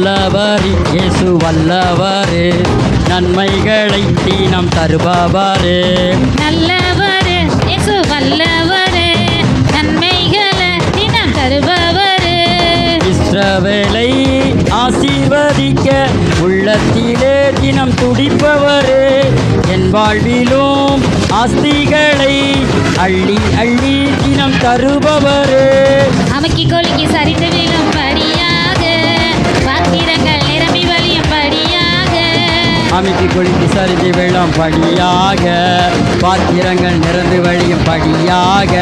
நல்லவர் இயேசு வல்லவர், நன்மைகளை தினம் தருபவர். நல்லவர் இயேசு வல்லவர், நன்மைகளை தினம் தருபவர். இஸ்ரவேலை ஆசீர்வதிக்க உள்ளத்திலே தினம் துடிப்பவர். என் வாழ்விலும் ஆஸ்திகளை அள்ளி அள்ளி தினம் தருபவர். அமுக்கி கொலுக்கி சரிந்து விழும் படியாக, பாத்திரங்கள் நிரம்பி வழியும் படியாக. அமைக்கி கொழுக்கி சரிந்து விழும் படியாக, பாத்திரங்கள் நிறந்து வழியும் படியாக.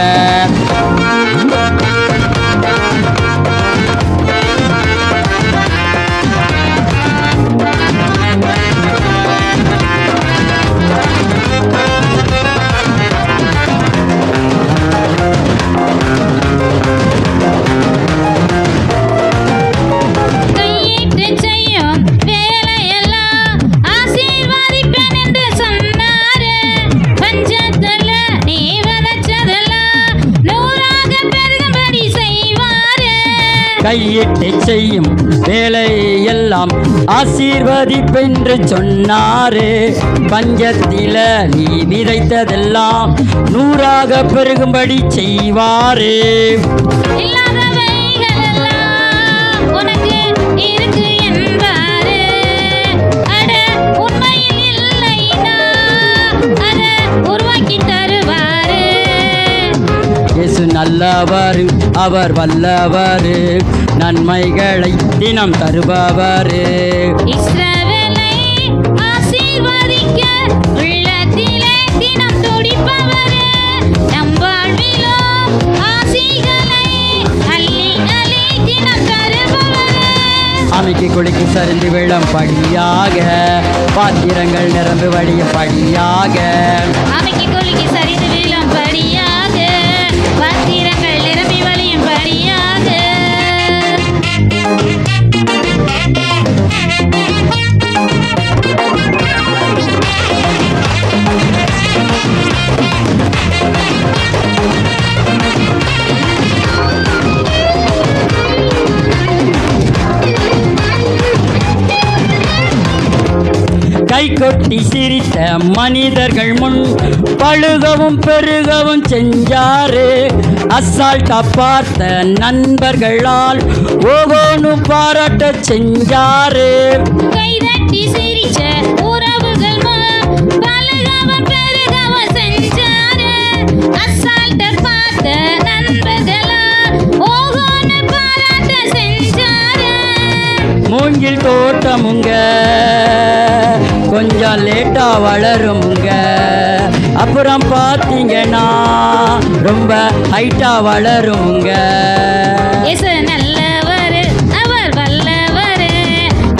கையிட்டு செய்யும் வேலையெல்லாம் ஆசீர்வதிப்பென்று சொன்னாரே. பஞ்சத்தில நீ விதைத்ததெல்லாம் நூறாக பெருகும்படி செய்வாரே. இயேசு நல்லவர், அவர் வல்லவர், நன்மைகளை தினம் தருபவர். இஸ்ரவேலை ஆசீர்வதிக்க உள்ளத்திலே தினம் துடிப்பவர். நம் வாழ்விலும் ஆசீர்களை அள்ளி அள்ளி தினம் தருபவர். அமைக்கி குலுக்கி சரிந்து விழும் படியாக, பாத்திரங்கள் நிரம்பு வழியும் படியாக. அமைக்கி குலுக்கி சரிந்து விழும் படியாக, பாத்திரங்கள் நிரம்பி வழியும் படியாக. கை கொட்டி சிரித்த மனிதர்கள் முன் பழுகவும் பெருகவும் செஞ்சாரு. அசால்ட்டா பார்த்த நண்பர்களால் ஓகோனு பாராட்ட செஞ்சாரு. கைதட்டி சிரிச்ச உறவுகள் பழுகவும் பெருகவும் செஞ்சாரு. அசால்ட்டா பார்த்த நண்பர்களால் ஓகோனு பாராட்ட செஞ்சாரு. மூங்கில் தோட்டமுங்க கொஞ்சம் லேட்டா வளருமுங்க, அப்புறம் பார்த்தீங்கன்னா ரொம்ப ஹைட்டா வளருமுங்க. இயேசு நல்லவர், அவர் வல்லவர்,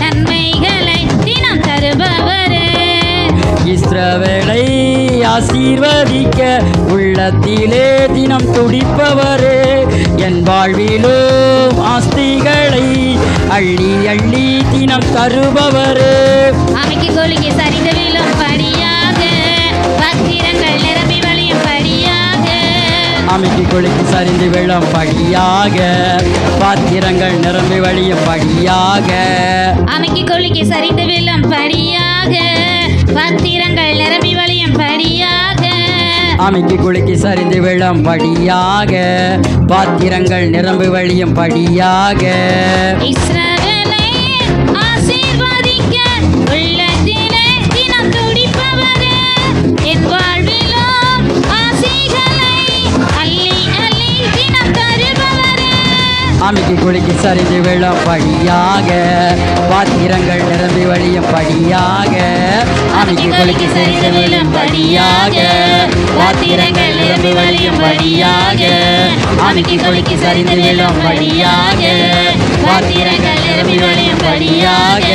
நன்மைகளை தினம் தருபவர். இஸ்ரவேலை ஆசீர்வதிக்க உள்ளத்திலே தினம் துடிப்பவர். என் வாழ்விலும் ஆஸ்திகளை அள்ளி அள்ளி தினம் தருபவர். அமைக்கி கொலுக்கி சரிந்து விழும் படியாக, பாத்திரங்கள் நிரம்பி வழியும் படியாக. அமைக்கி கொலுக்கி சரிந்து விழும் படியாக, பாத்திரங்கள் நிரம்பி வழியும் படியாக. அமைக்கி கொலுக்கி சரிந்து விழும் படியாக, பாத்திரங்கள் நிரம்பி வழியும் படியாக. அமைக்கி குலுக்கி சரிந்து விழும் படியாக, பாத்திரங்கள் நிரம்பி வழியும் படியாக. இஸ்ரவேலை ஆசீர்வதிக்க உள்ளத்திலே தினம் துடிப்பவர். என் வாழ்விலும் ஆசைகளை அள்ளி அள்ளி தினம் தருபவர். அமைக்கி குலுக்கி சரிந்து விழும் படியாக, பாத்திரங்கள் நிரம்பி வழியும் படியாக. அமைக்கி குலுக்கி சரிந்து விழும் படியாக, பாத்திரங்கள் நிரம்பி வழியும் படியாக. அமைக்கி குலுக்கி சரிந்து விழும் படியாக, பாத்திரங்கள் நிரம்பி வழியும் படியாக.